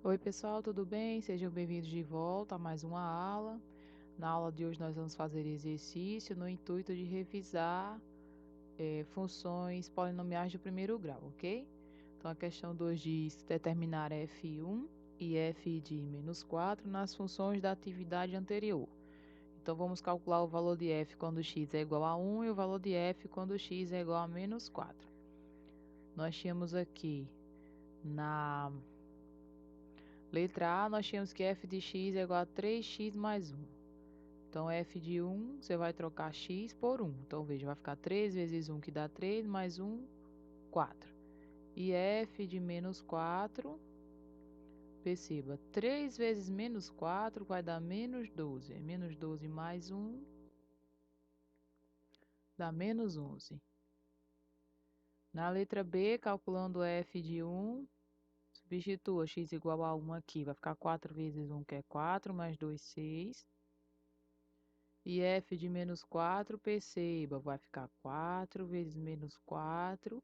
Oi pessoal, tudo bem? Sejam bem-vindos de volta a mais uma aula. Na aula de hoje nós vamos fazer exercício no intuito de revisar funções polinomiais do primeiro grau, ok? Então a questão 2 diz determinar f1 e f de menos 4 nas funções da atividade anterior. Então vamos calcular o valor de f quando x é igual a 1 e o valor de f quando x é igual a menos 4. Nós tínhamos aqui na letra A, nós tínhamos que f de x é igual a 3x mais 1. Então, f de 1, você vai trocar x por 1. Então, veja, vai ficar 3 vezes 1, que dá 3, mais 1, 4. E f de menos 4, perceba, 3 vezes menos 4 vai dar menos 12. Menos 12 mais 1 dá menos 11. Na letra B, calculando f de 1, substitua x igual a 1 aqui. Vai ficar 4 vezes 1, que é 4, mais 2, 6. E f de menos 4, perceba, vai ficar 4 vezes menos 4,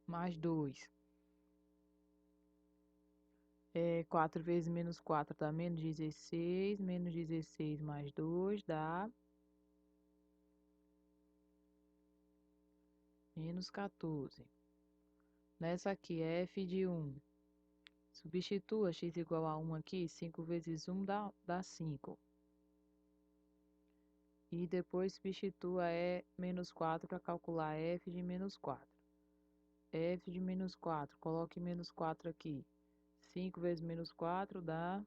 mais 2. 4 vezes menos 4 dá menos 16, menos 16 mais 2 dá menos 14. Nessa aqui, f de 1, substitua x igual a 1 aqui, 5 vezes 1 dá 5. E depois substitua menos 4 para calcular f de menos 4. F de menos 4, coloque menos 4 aqui. 5 vezes menos 4 dá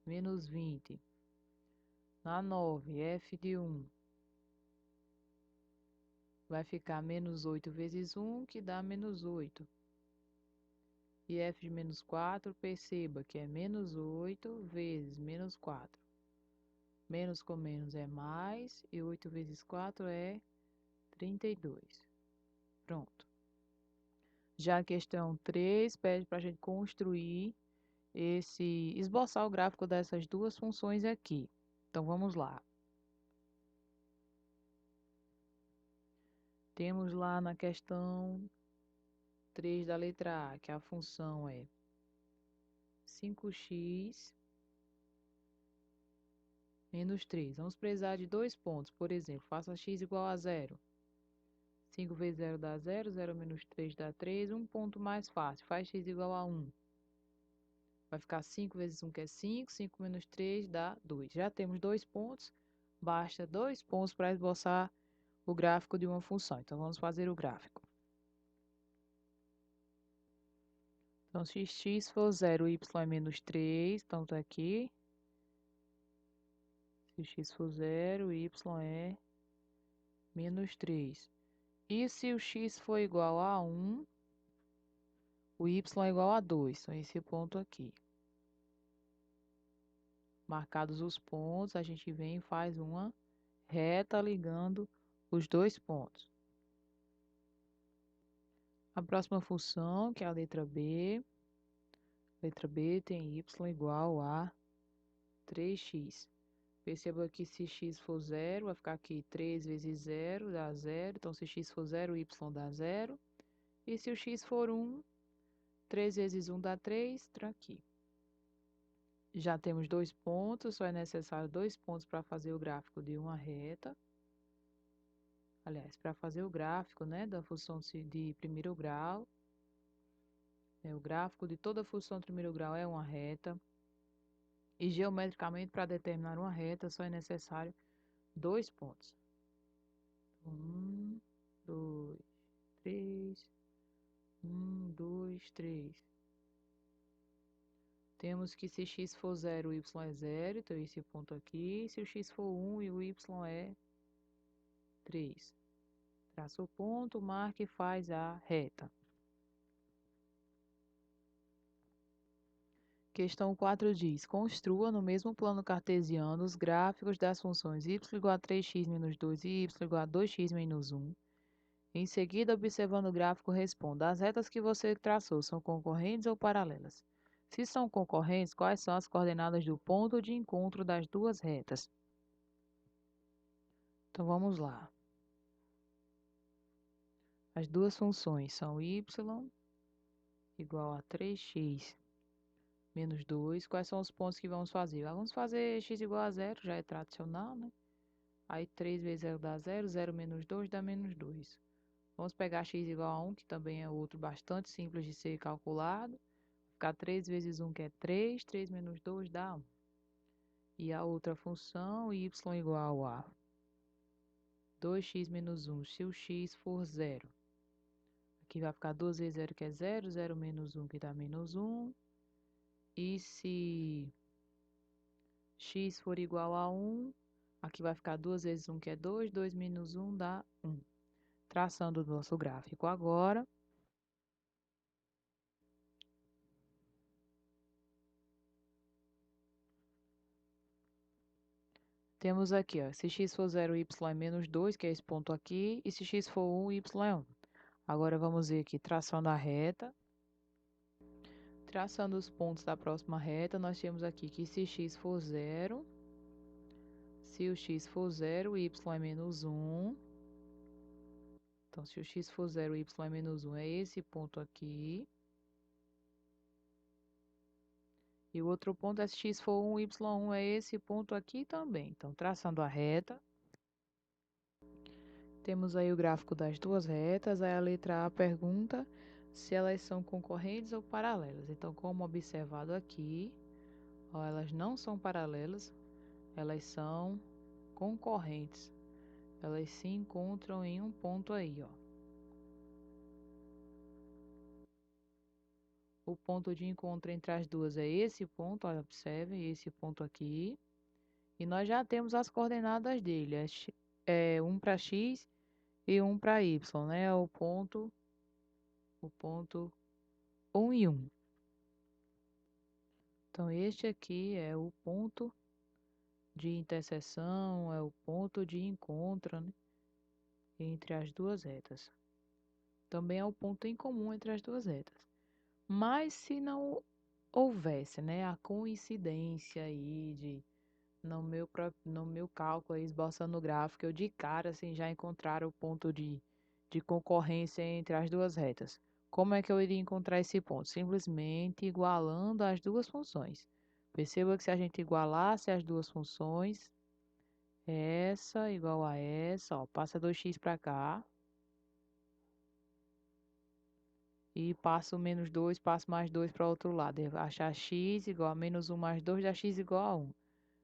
menos 20. Na 9, f de 1 vai ficar menos 8 vezes 1, que dá menos 8. E f de menos 4, perceba que é menos 8 vezes menos 4. Menos com menos é mais, e 8 vezes 4 é 32. Pronto. Já a questão 3 pede para a gente construir esboçar o gráfico dessas duas funções aqui. Então, vamos lá. Temos lá na questão 3 da letra A, que a função é 5x menos 3. Vamos precisar de dois pontos. Por exemplo, faça x igual a 0. 5 vezes 0 dá 0, 0 menos 3 dá 3. Um ponto mais fácil, faz x igual a 1. Vai ficar 5 vezes 1, que é 5. 5 menos 3 dá 2. Já temos dois pontos. Basta dois pontos para esboçar o gráfico de uma função. Então, vamos fazer o gráfico. Então, se x for 0, y é menos 3. Então, está aqui. Se x for 0, y é menos 3. E se o x for igual a 1, o y é igual a 2. Então, esse ponto aqui. Marcados os pontos, a gente vem e faz uma reta ligando os dois pontos. A próxima função, que é a letra B. Letra B tem y igual a 3x. Perceba que se x for 0, vai ficar aqui 3 vezes 0 dá 0. Então, se x for 0, y dá 0. E se o x for 1, 3 vezes 1 dá 3, está aqui. Já temos dois pontos, só é necessário dois pontos para fazer o gráfico de uma reta. Aliás, para fazer o gráfico, né, da função de primeiro grau. O gráfico de toda função de primeiro grau é uma reta. E geometricamente, para determinar uma reta, só é necessário dois pontos. 1, 2, 3. 1, 2, 3. Temos que se x for 0, o y é 0, então esse ponto aqui. Se o x for 1 e o y é 3. Traça o ponto, marca e faz a reta. Questão 4 diz: construa no mesmo plano cartesiano os gráficos das funções y igual a 3x menos 2 e y igual a 2x menos 1. Em seguida, observando o gráfico, responda: as retas que você traçou são concorrentes ou paralelas? Se são concorrentes, quais são as coordenadas do ponto de encontro das duas retas? Então, vamos lá. As duas funções são y igual a 3x menos 2. Quais são os pontos que vamos fazer? Vamos fazer x igual a zero, já é tradicional, né? Aí 3 vezes 0 dá zero, 0 menos 2 dá menos 2. Vamos pegar x igual a 1, que também é outro bastante simples de ser calculado. Ficar 3 vezes 1, que é 3, 3 menos 2 dá 1. E a outra função, y igual a 2x menos 1, se o x for zero. Aqui vai ficar 2 vezes 0, que é 0, 0 menos 1, que dá menos 1. E se x for igual a 1, aqui vai ficar 2 vezes 1, que é 2, 2 menos 1 dá 1. Traçando o nosso gráfico agora. Temos aqui, ó, se x for 0, y é menos 2, que é esse ponto aqui, e se x for 1, y é 1. Agora vamos ver aqui, traçando a reta. Traçando os pontos da próxima reta, nós temos aqui que se x for 0, se o x for 0, y é menos 1. Então, se o x for 0, y é menos 1, é esse ponto aqui. E o outro ponto é se x for 1, y1 é esse ponto aqui também. Então, traçando a reta, temos aí o gráfico das duas retas. Aí a letra A pergunta se elas são concorrentes ou paralelas. Então, como observado aqui, ó, elas não são paralelas, elas são concorrentes. Elas se encontram em um ponto aí, ó. O ponto de encontro entre as duas é esse ponto, ó, observe, esse ponto aqui. E nós já temos as coordenadas dele, um para x e um para y, né? O ponto 1 e 1. Então, este aqui é o ponto de interseção, é o ponto de encontro, né, entre as duas retas. Também é o ponto em comum entre as duas retas. Mas se não houvesse, né, a coincidência aí no meu cálculo, aí, esboçando o gráfico, eu de cara assim, já encontrar o ponto de concorrência entre as duas retas. Como é que eu iria encontrar esse ponto? Simplesmente igualando as duas funções. Perceba que se a gente igualasse as duas funções, essa igual a essa, ó, passa 2x para cá. E passo menos 2, passo mais 2 para o outro lado. Achar x igual a menos 1 mais 2 dá x igual a 1.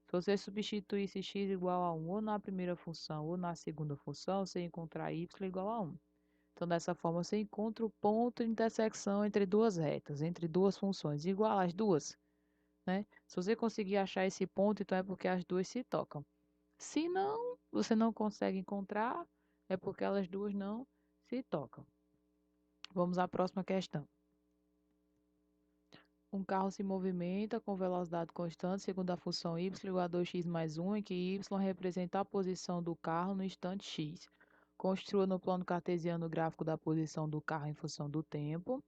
Se você substituísse x igual a 1 ou na primeira função ou na segunda função, você encontrar y igual a 1. Então, dessa forma, você encontra o ponto de intersecção entre duas retas, entre duas funções, igual às duas, né? Se você conseguir achar esse ponto, então é porque as duas se tocam. Se não, você não consegue encontrar, é porque elas duas não se tocam. Vamos à próxima questão. Um carro se movimenta com velocidade constante segundo a função y igual a 2x mais 1, em que y representa a posição do carro no instante x. Construa no plano cartesiano o gráfico da posição do carro em função do tempo.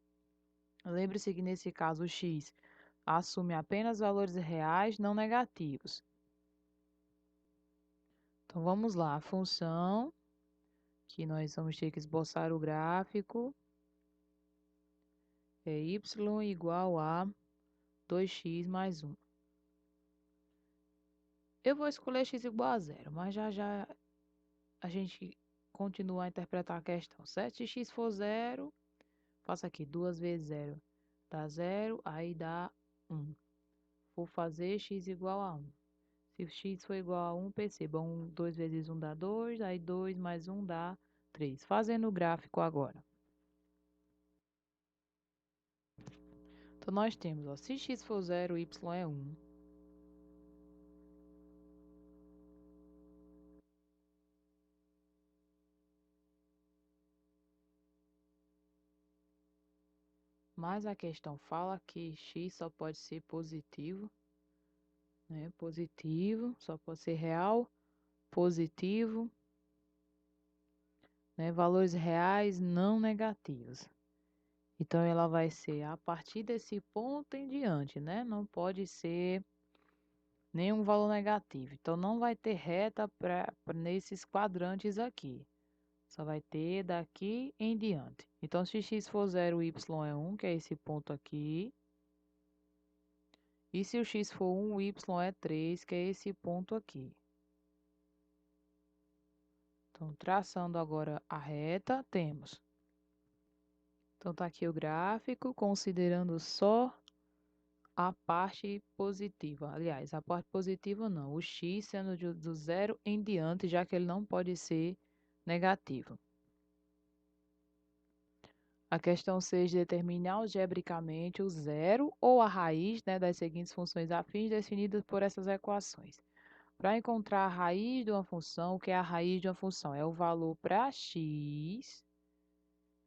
Lembre-se que nesse caso o x assume apenas valores reais, não negativos. Então vamos lá, a função que nós vamos ter que esboçar o gráfico é y igual a 2x mais 1. Eu vou escolher x igual a 0, mas já já a gente continua a interpretar a questão, certo? Se x for 0, faço aqui 2 vezes 0 dá 0, aí dá 1. Vou fazer x igual a 1. Se x for igual a 1, perceba, 2 vezes 1 dá 2, aí 2 mais 1 dá 3. Fazendo o gráfico agora. Então, nós temos, ó, se x for 0, y é 1. Mas a questão fala que x só pode ser positivo, né? Positivo, só pode ser real, positivo, né? Valores reais não negativos. Então, ela vai ser a partir desse ponto em diante, né? Não pode ser nenhum valor negativo. Então, não vai ter reta nesses quadrantes aqui. Só vai ter daqui em diante. Então, se x for 0, y é 1, que é esse ponto aqui. E se o x for 1, o y é 3, que é esse ponto aqui. Então, traçando agora a reta, temos. Então, tá aqui o gráfico, considerando só a parte positiva. Aliás, a parte positiva não, o x sendo do zero em diante, já que ele não pode ser negativo. A questão 6 determine algebricamente o zero ou a raiz, né, das seguintes funções afins definidas por essas equações. Para encontrar a raiz de uma função, o que é a raiz de uma função? É o valor para x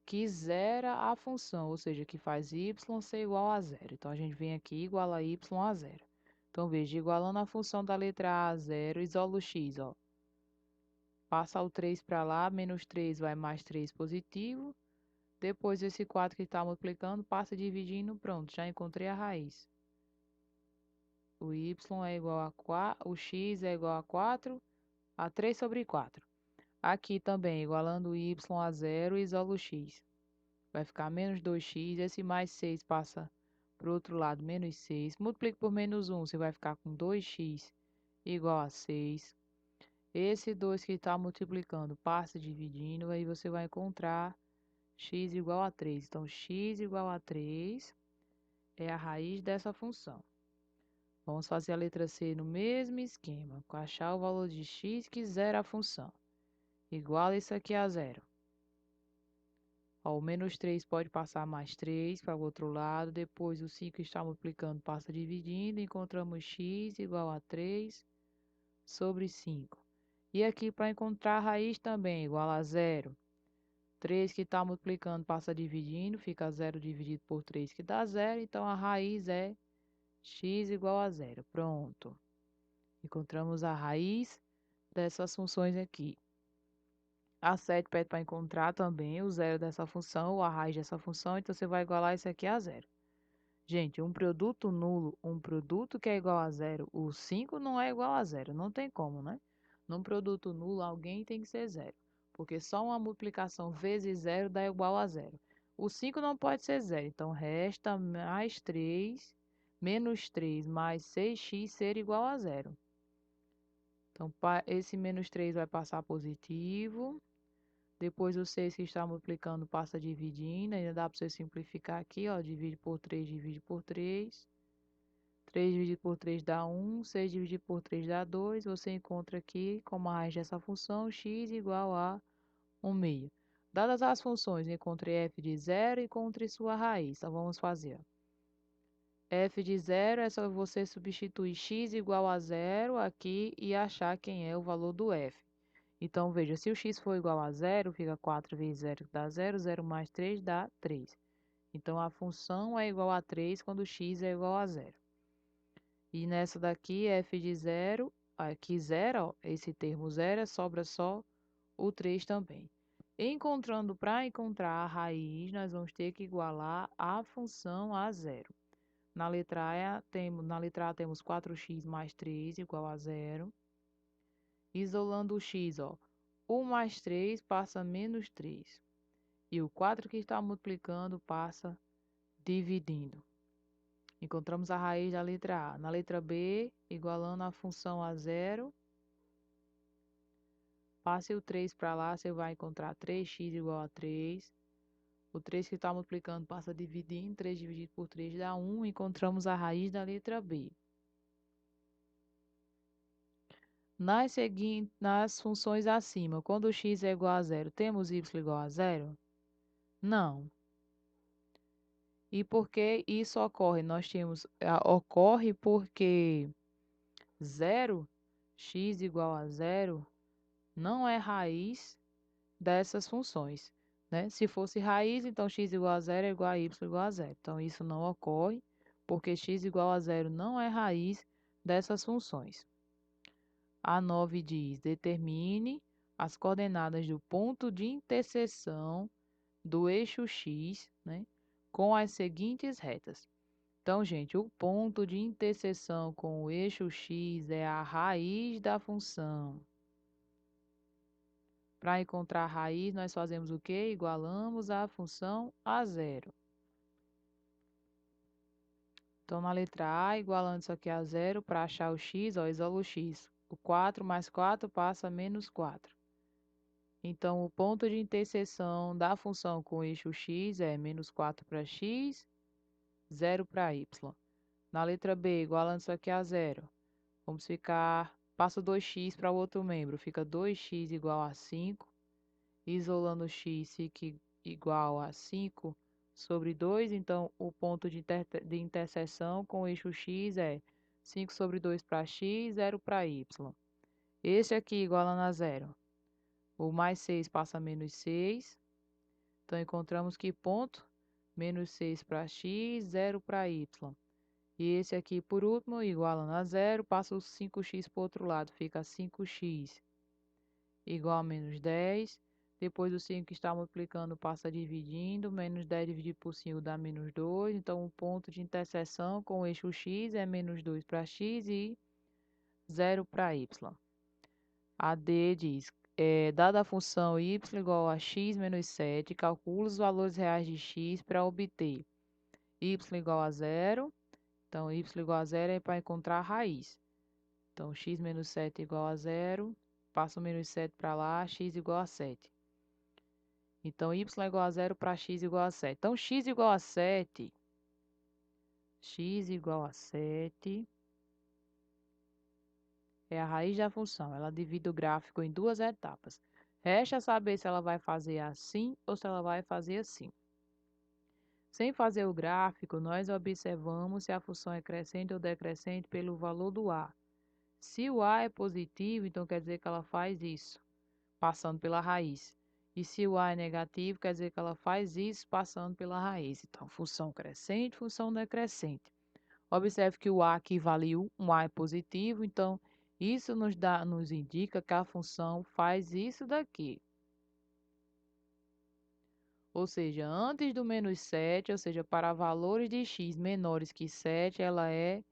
que zera a função, ou seja, que faz y ser igual a zero. Então, a gente vem aqui e iguala y a zero. Então, veja, igualando a função da letra A a zero, isolo x, ó. Passa o 3 para lá, menos 3 vai mais 3 positivo. Depois, esse 4 que está multiplicando, passa dividindo, pronto, já encontrei a raiz. O y é igual a 4, o x é igual a 4, a 3 sobre 4. Aqui também, igualando o y a zero, isolo x. Vai ficar menos 2x, esse mais 6 passa para o outro lado, menos 6. Multiplica por menos 1, você vai ficar com 2x igual a 6. Esse 2 que está multiplicando passa dividindo, aí você vai encontrar x igual a 3. Então, x igual a 3 é a raiz dessa função. Vamos fazer a letra C no mesmo esquema. Achar o valor de x que zera a função. Igual isso aqui a zero. Ó, o menos 3 pode passar mais 3 para o outro lado. Depois o 5 está multiplicando, passa dividindo. Encontramos x igual a 3 sobre 5. E aqui para encontrar a raiz também, igual a zero. 3 que está multiplicando passa dividindo, fica 0 dividido por 3 que dá 0. Então a raiz é x igual a zero. Pronto. Encontramos a raiz dessas funções aqui. A 7 pede para encontrar também o zero dessa função, ou a raiz dessa função, então você vai igualar isso aqui a zero. Gente, um produto nulo, um produto que é igual a zero, o 5 não é igual a zero, não tem como, né? Num produto nulo, alguém tem que ser zero, porque só uma multiplicação vezes zero dá igual a zero. O 5 não pode ser zero, então resta mais 3, menos 3 mais 6x ser igual a zero. Então, esse menos 3 vai passar positivo. Depois o 6 que está multiplicando passa dividindo. Ainda dá para você simplificar aqui, ó. Divide por 3, divide por 3. 3 dividido por 3 dá 1. 6 dividido por 3 dá 2. Você encontra aqui, como a raiz dessa função, x igual a 1 meio. Dadas as funções, encontre f de 0 e encontre sua raiz. Então, vamos fazer. F de 0 é só você substituir x igual a 0 aqui e achar quem é o valor do f. Então, veja, se o x for igual a 0, fica 4 vezes 0 que dá 0, 0 mais 3 dá 3. Então, a função é igual a 3 quando x é igual a 0. E nessa daqui, f de 0, aqui 0, ó, esse termo 0, sobra só o 3 também. Para encontrar a raiz, nós vamos ter que igualar a função a 0. Na letra A temos 4x mais 3 igual a 0. Isolando o x, ó, 1 mais 3 passa menos 3. E o 4 que está multiplicando passa dividindo. Encontramos a raiz da letra A. Na letra B, igualando a função a 0. Passe o 3 para lá, você vai encontrar 3x igual a 3. O 3 que está multiplicando passa dividindo. 3 dividido por 3 dá 1. Encontramos a raiz da letra B. Nas funções acima, quando x é igual a 0, temos y igual a 0? Não. E por que isso ocorre? Ocorre porque 0, x igual a 0, não é raiz dessas funções, né? Se fosse raiz, então x igual a 0 é igual a y igual a 0. Então, isso não ocorre porque x igual a 0 não é raiz dessas funções. A 9 diz, determine as coordenadas do ponto de interseção do eixo x, né, com as seguintes retas. Então, gente, o ponto de interseção com o eixo x é a raiz da função. Para encontrar a raiz, nós fazemos o quê? Igualamos a função a zero. Então, na letra A, igualando isso aqui a zero, para achar o x, ó, isola o x. O 4 mais 4 passa a menos 4. Então, o ponto de interseção da função com o eixo x é menos 4 para x, 0 para y. Na letra B, igualando isso aqui a zero, vamos ficar, passa 2x para o outro membro, fica 2x igual a 5. Isolando o x fica igual a 5 sobre 2, então o ponto de interseção com o eixo x é 5 sobre 2 para x, 0 para y. Este aqui igualando a zero. O mais 6 passa a menos 6. Então, encontramos que ponto? Menos 6 para x, 0 para y. E esse aqui, por último, igualando a zero, passa o 5x para o outro lado. Fica 5x igual a menos 10. Depois o 5 que está multiplicando passa dividindo. Menos 10 dividido por 5 dá menos 2. Então, o ponto de interseção com o eixo x é menos 2 para x e 0 para y. A D diz, dada a função y igual a x menos 7, calcula os valores reais de x para obter y igual a 0. Então, y igual a 0 é para encontrar a raiz. Então, x menos 7 igual a 0. Passa o menos 7 para lá, x igual a 7. Então, y igual a 0 para x igual a 7. Então, x igual a 7. X igual a 7 é a raiz da função. Ela divide o gráfico em duas etapas. Resta saber se ela vai fazer assim ou se ela vai fazer assim. Sem fazer o gráfico, nós observamos se a função é crescente ou decrescente pelo valor do a. Se o a é positivo, então quer dizer que ela faz isso, passando pela raiz. E se o a é negativo, quer dizer que ela faz isso, passando pela raiz. Então, função crescente, função decrescente. Observe que o a aqui vale 1, um a é positivo, então isso nos indica que a função faz isso daqui. Ou seja, antes do menos 7, ou seja, para valores de x menores que 7, ela é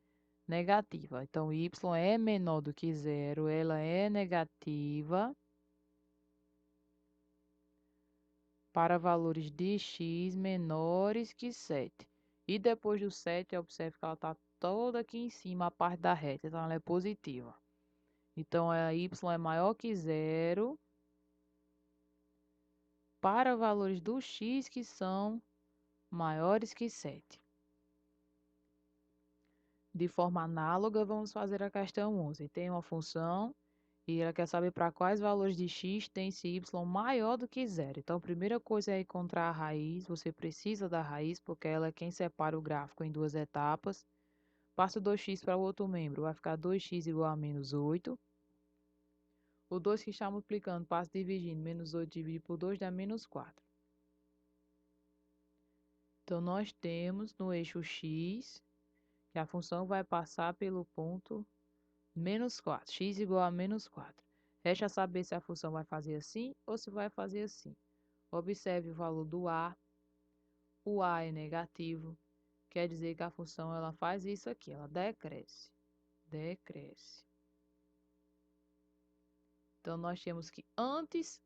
negativa. Então, y é menor do que 0, ela é negativa para valores de x menores que 7. E depois do 7, observe que ela está toda aqui em cima, a parte da reta, então ela é positiva. Então, a y é maior que 0 para valores do x que são maiores que 7. De forma análoga, vamos fazer a questão 11. Tem uma função e ela quer saber para quais valores de x tem esse y maior do que 0. Então, a primeira coisa é encontrar a raiz. Você precisa da raiz, porque ela é quem separa o gráfico em duas etapas. Passa o 2x para o outro membro, vai ficar 2x igual a menos 8. O 2 que está multiplicando passa dividindo. Menos 8 dividido por 2 dá menos 4. Então, nós temos no eixo x que a função vai passar pelo ponto menos 4. X igual a menos 4. Resta saber se a função vai fazer assim ou se vai fazer assim. Observe o valor do a. O a é negativo. Quer dizer que a função ela faz isso aqui. Ela decresce. Decresce. Então, nós temos que antes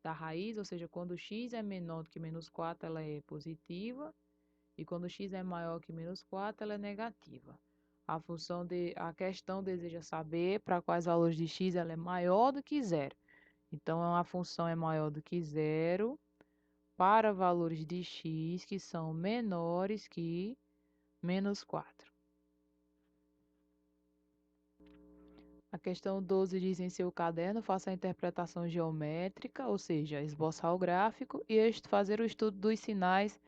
da raiz, ou seja, quando x é menor do que menos 4, ela é positiva. E quando x é maior que menos 4, ela é negativa. A questão deseja saber para quais valores de x ela é maior do que 0. Então, a função é maior do que 0 para valores de x que são menores que menos 4. A questão 12 diz em seu caderno, faça a interpretação geométrica, ou seja, esboçar o gráfico e fazer o estudo dos sinais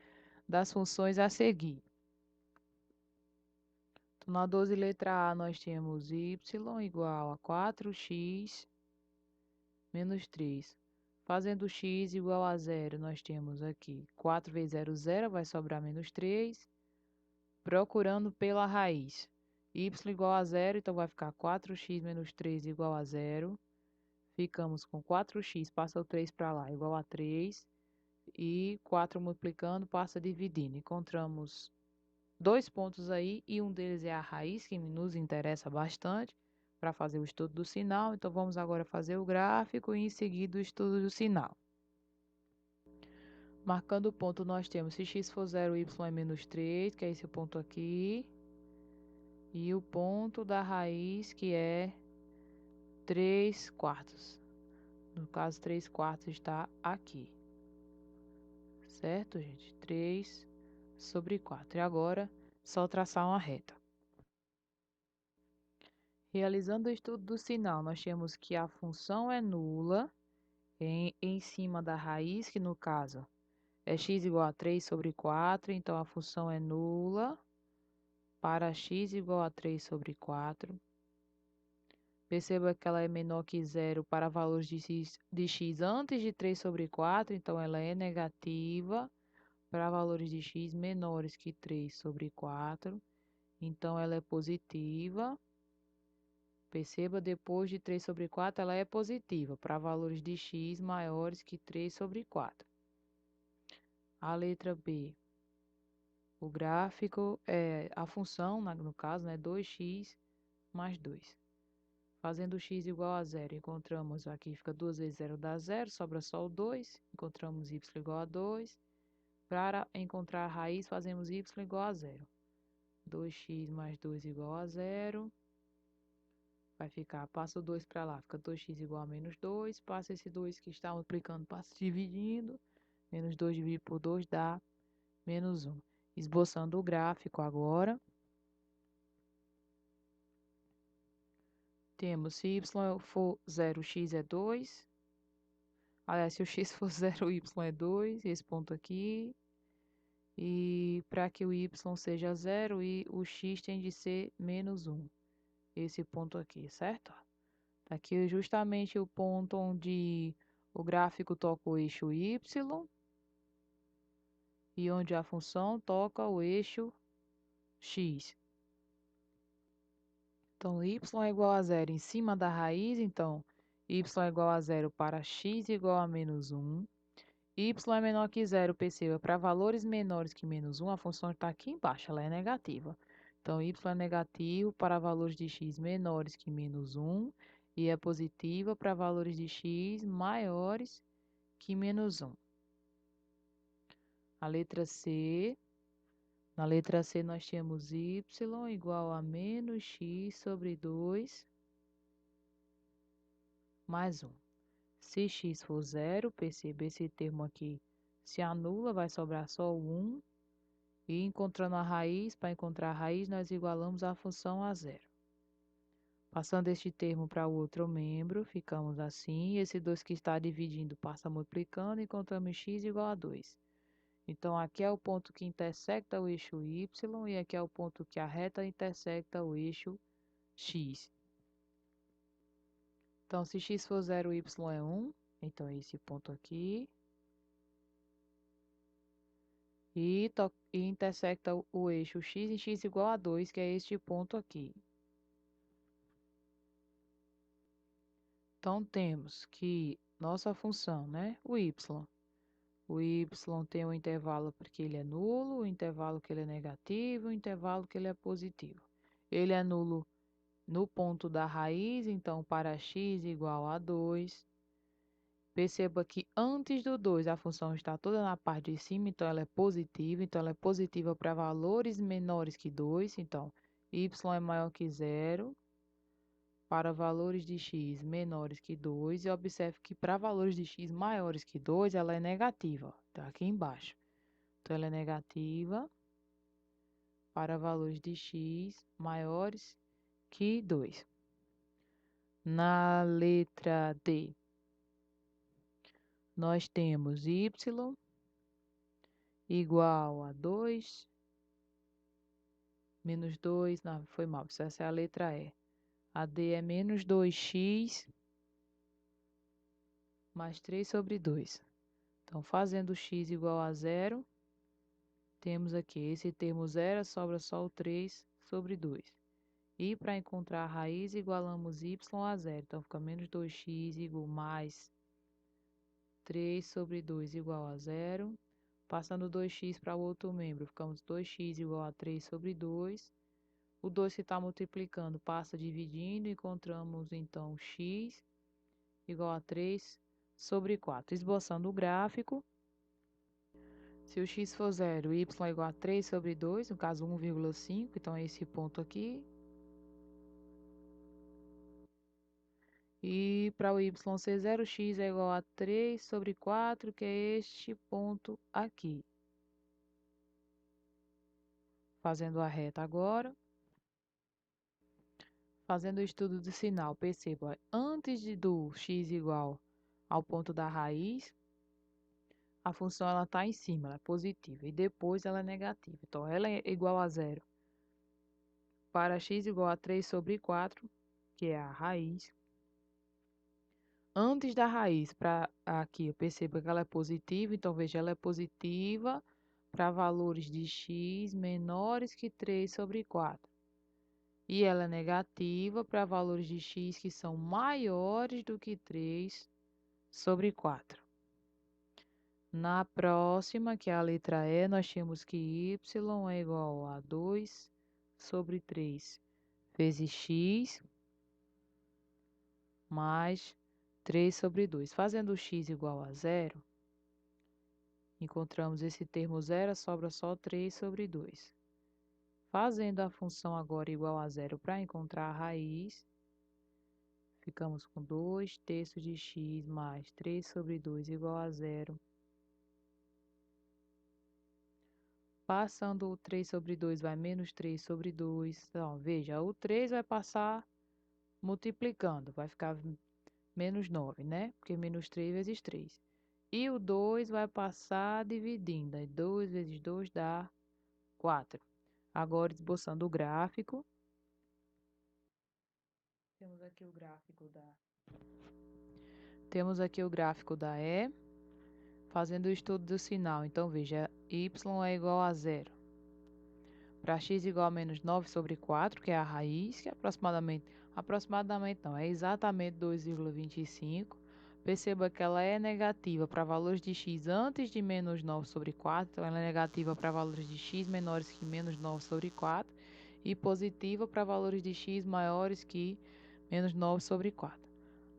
das funções a seguir. Então, na 12, letra A, nós temos y igual a 4x menos 3. Fazendo x igual a 0, nós temos aqui 4 vezes 0, 0, vai sobrar menos 3. Procurando pela raiz. Y igual a 0, então vai ficar 4x menos 3 igual a 0. Ficamos com 4x, passa o 3 para lá, igual a 3. E 4 multiplicando, passa dividindo. Encontramos dois pontos aí e um deles é a raiz, que nos interessa bastante para fazer o estudo do sinal. Então, vamos agora fazer o gráfico e em seguida o estudo do sinal. Marcando o ponto, nós temos, se x for 0, y é menos 3, que é esse ponto aqui. E o ponto da raiz, que é 3 quartos. No caso, 3 quartos está aqui. Certo, gente? 3 sobre 4. E agora, só traçar uma reta. Realizando o estudo do sinal, nós temos que a função é nula em cima da raiz, que no caso é x igual a 3 sobre 4. Então, a função é nula para x igual a 3 sobre 4. Perceba que ela é menor que zero para valores de x antes de 3 sobre 4. Então, ela é negativa para valores de x menores que 3 sobre 4. Então, ela é positiva. Perceba, depois de 3 sobre 4, ela é positiva para valores de x maiores que 3 sobre 4. A letra B. O gráfico é a função, no caso, né, 2x mais 2. Fazendo x igual a zero, encontramos aqui, fica 2 vezes 0 dá 0, sobra só o 2. Encontramos y igual a 2. Para encontrar a raiz, fazemos y igual a zero. 2x mais 2 igual a zero. Vai ficar, passa o 2 para lá, fica 2x igual a menos 2. Passa esse 2 que está multiplicando, passa dividindo. Menos 2 dividido por 2 dá menos 1. Esboçando o gráfico agora. Temos, se y for 0, x é 2. Aliás, se o x for 0, o y é 2. Esse ponto aqui. E para que o y seja 0, e o x tem de ser menos 1. Esse ponto aqui, certo? Aqui é justamente o ponto onde o gráfico toca o eixo y e onde a função toca o eixo x. Então, y é igual a zero em cima da raiz, então y é igual a zero para x igual a menos 1. Y é menor que zero, perceba, para valores menores que menos 1, a função está aqui embaixo, ela é negativa. Então, y é negativo para valores de x menores que menos 1 e é positiva para valores de x maiores que menos 1. A letra C. Na letra C, nós temos y igual a menos x sobre 2 mais 1. Se x for 0, perceba, esse termo aqui se anula, vai sobrar só o 1. E encontrando a raiz, para encontrar a raiz, nós igualamos a função a zero. Passando este termo para o outro membro, ficamos assim. Esse 2 que está dividindo passa multiplicando, encontramos x igual a 2. Então, aqui é o ponto que intersecta o eixo y e aqui é o ponto que a reta intersecta o eixo x. Então, se x for 0, y é 1. Então, é esse ponto aqui. E intersecta o eixo x em x igual a 2, que é este ponto aqui. Então, temos que nossa função, né? O y tem um intervalo porque ele é nulo, o intervalo que ele é negativo, o intervalo que ele é positivo. Ele é nulo no ponto da raiz, então, para x igual a 2. Perceba que antes do 2 a função está toda na parte de cima, então ela é positiva. Então, ela é positiva para valores menores que 2. Então, y é maior que 0. Para valores de x menores que 2, e observe que para valores de x maiores que 2, ela é negativa, está aqui embaixo. Então, ela é negativa para valores de x maiores que 2. Na letra D, nós temos y igual a 2, menos 2, não, foi mal, essa é a letra E. A D é menos 2x mais 3 sobre 2. Então, fazendo x igual a 0, temos aqui esse termo 0, sobra só o 3 sobre 2. E para encontrar a raiz, igualamos y a 0. Então, fica menos 2x igual mais 3 sobre 2 igual a 0. Passando 2x para o outro membro, ficamos 2x igual a 3 sobre 2. O 2 que está multiplicando passa dividindo, encontramos então x igual a 3 sobre 4. Esboçando o gráfico. Se o x for 0, y é igual a 3 sobre 2, no caso 1,5, então é esse ponto aqui. E para o y ser 0, x é igual a 3 sobre 4, que é este ponto aqui. Fazendo a reta agora. Fazendo o estudo de sinal, perceba, antes do x igual ao ponto da raiz, a função ela está em cima, ela é positiva, e depois ela é negativa. Então, ela é igual a 0 para x igual a 3 sobre 4, que é a raiz. Antes da raiz, para aqui, eu percebo que ela é positiva, então veja, ela é positiva para valores de x menores que 3 sobre 4. E ela é negativa para valores de x que são maiores do que 3 sobre 4. Na próxima, que é a letra E, nós temos que y é igual a 2 sobre 3 vezes x mais 3 sobre 2. Fazendo x igual a 0, encontramos esse termo 0, sobra só 3 sobre 2. Fazendo a função agora igual a 0 para encontrar a raiz, ficamos com 2 terços de x mais 3 sobre 2 igual a 0. Passando o 3 sobre 2 vai menos 3 sobre 2. Então, veja, o 3 vai passar multiplicando, vai ficar menos 9, né? Porque menos 3 vezes 3. E o 2 vai passar dividindo. Aí 2 vezes 2 dá 4. Agora, esboçando o gráfico. Temos aqui o gráfico da E, fazendo o estudo do sinal. Então, veja, y é igual a 0. Para x igual a menos 9 sobre 4, que é a raiz, que é aproximadamente não, é exatamente 2,25. Perceba que ela é negativa para valores de x antes de menos 9 sobre 4, então ela é negativa para valores de x menores que menos 9 sobre 4 e positiva para valores de x maiores que menos 9 sobre 4.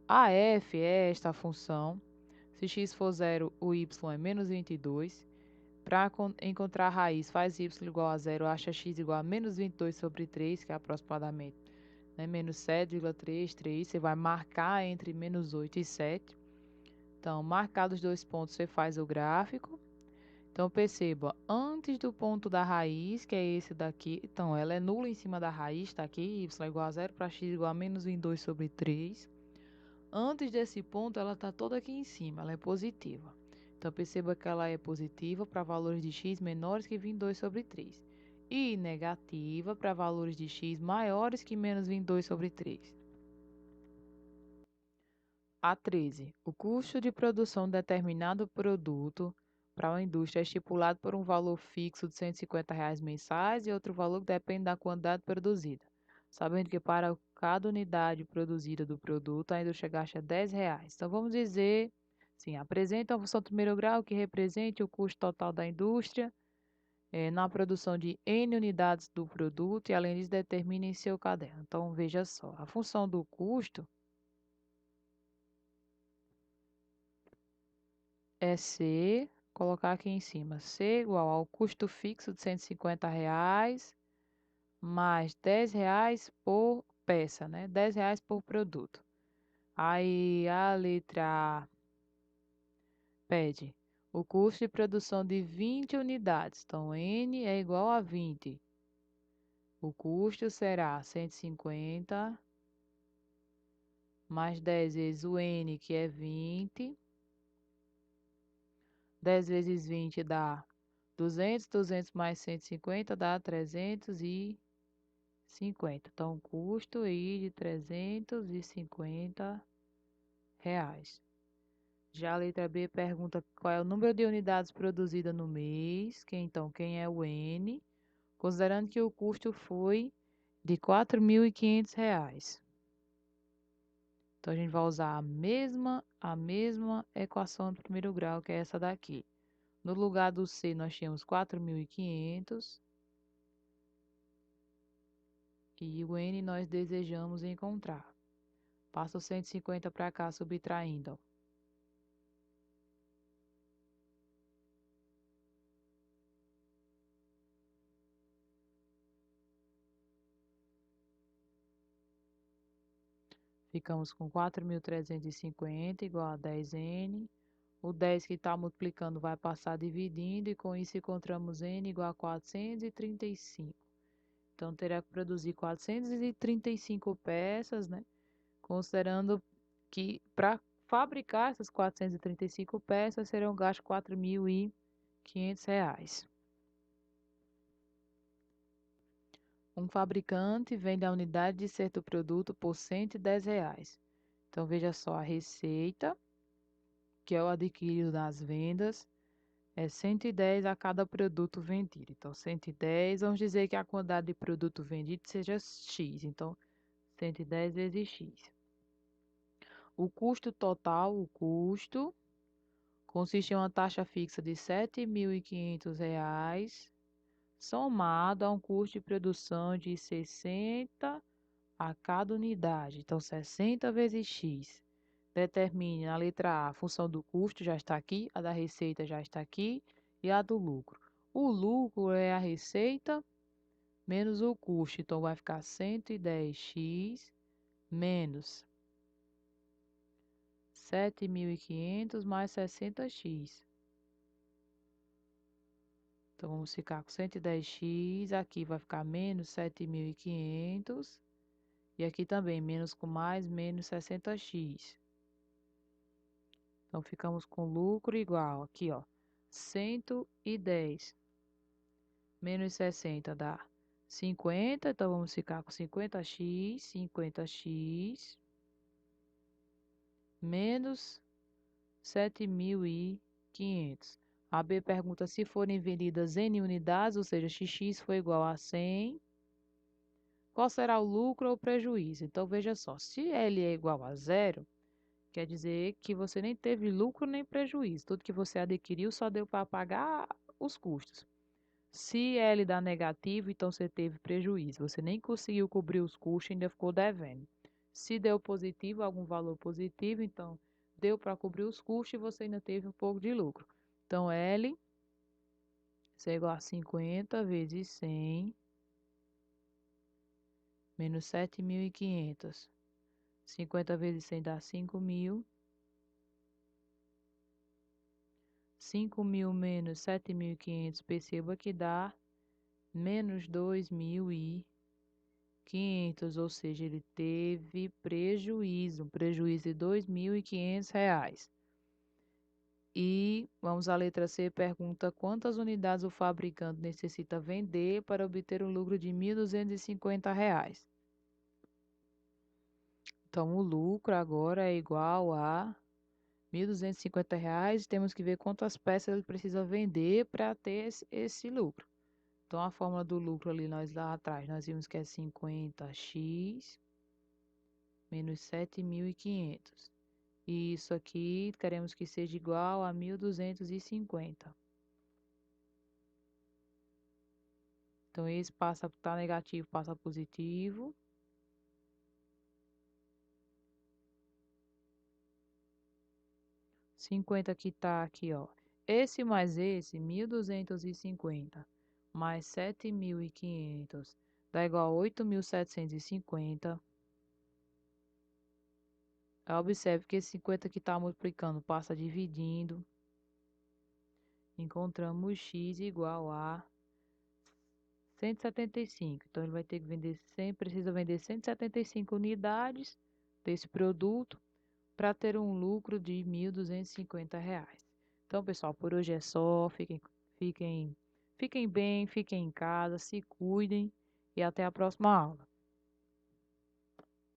A f é esta função. Se x for 0, o y é menos 22. Para encontrar a raiz, faz y igual a 0, acha x igual a menos 22 sobre 3, que é aproximadamente, né, menos 7,33. Você vai marcar entre menos 8 e 7. Então, marcados os dois pontos, você faz o gráfico. Então, perceba, antes do ponto da raiz, que é esse daqui, então ela é nula em cima da raiz, está aqui, y igual a 0, para x igual a menos 22 sobre 3. Antes desse ponto, ela está toda aqui em cima, ela é positiva. Então, perceba que ela é positiva para valores de x menores que 22 sobre 3. E negativa para valores de x maiores que menos 22 sobre 3. A 13. O custo de produção de determinado produto para uma indústria é estipulado por um valor fixo de R$ 150 mensais e outro valor que depende da quantidade produzida, sabendo que para cada unidade produzida do produto, a indústria gasta R$ 10. Então, vamos dizer, sim, apresenta a função do primeiro grau que represente o custo total da indústria na produção de N unidades do produto e, além disso, determine em seu caderno. Então, veja só, a função do custo é C, colocar aqui em cima, C igual ao custo fixo de R$ 150 mais R$ 10 por peça, né? R$ 10 por produto. Aí a letra A pede o custo de produção de 20 unidades. Então, N é igual a 20. O custo será 150 mais 10 vezes o N, que é 20. 10 vezes 20 dá 200, 200 mais 150 dá 350. Então, custo aí de R$ 350. Já a letra B pergunta qual é o número de unidades produzidas no mês, quem é o N, considerando que o custo foi de R$ 4.500. Então, a gente vai usar a mesma equação do primeiro grau, que é essa daqui. No lugar do C, nós tínhamos 4.500. E o N nós desejamos encontrar. Passa o 150 para cá, subtraindo. Ficamos com 4.350 igual a 10n. O 10 que está multiplicando vai passar dividindo e com isso encontramos n igual a 435. Então, terá que produzir 435 peças, né? Considerando que para fabricar essas 435 peças serão gastos R$ 4.500. Um fabricante vende a unidade de certo produto por R$ 110. Então, veja só a receita, que é o adquirido nas vendas, é 110 a cada produto vendido. Então, 110, vamos dizer que a quantidade de produto vendido seja X. Então, 110 vezes X. O custo total, o custo, consiste em uma taxa fixa de R$ 7.500, somado a um custo de produção de 60 a cada unidade. Então, 60 vezes X. Determine na letra A a função do custo, já está aqui, a da receita já está aqui, e a do lucro. O lucro é a receita menos o custo, então vai ficar 110x menos 7.500 mais 60x. Então, vamos ficar com 110x, aqui vai ficar menos 7.500, e aqui também menos com mais, menos 60x. Então, ficamos com lucro igual, aqui ó, 110 menos 60 dá 50, então vamos ficar com 50x menos 7.500. A B pergunta se forem vendidas N unidades, ou seja, XX for igual a 100, qual será o lucro ou prejuízo? Então, veja só, se L é igual a zero, quer dizer que você nem teve lucro nem prejuízo. Tudo que você adquiriu só deu para pagar os custos. Se L dá negativo, então você teve prejuízo. Você nem conseguiu cobrir os custos, ainda ficou devendo. Se deu positivo, algum valor positivo, então deu para cobrir os custos e você ainda teve um pouco de lucro. Então, L é igual a 50 vezes 100 menos 7.500. 50 vezes 100 dá 5.000. 5.000 menos 7.500, perceba que dá menos 2.500, ou seja, ele teve prejuízo, um prejuízo de R$ 2.500. E vamos à letra C, pergunta quantas unidades o fabricante necessita vender para obter um lucro de R$ 1.250. Então, o lucro agora é igual a R$ 1.250. Temos que ver quantas peças ele precisa vender para ter esse lucro. Então, a fórmula do lucro ali, nós lá atrás, nós vimos que é 50x menos 7.500. E isso aqui, queremos que seja igual a 1.250. Então, esse passa a estar negativo, passa positivo. Cinquenta que está aqui, ó. Esse mais esse, 1.250 mais 7.500 dá igual a 8.750. Observe que esse 50 que está multiplicando passa dividindo. Encontramos x igual a 175. Então, ele vai ter que vender 100, precisa vender 175 unidades desse produto para ter um lucro de R$ 1.250. Então, pessoal, por hoje é só. Fiquem bem, fiquem em casa, se cuidem e até a próxima aula.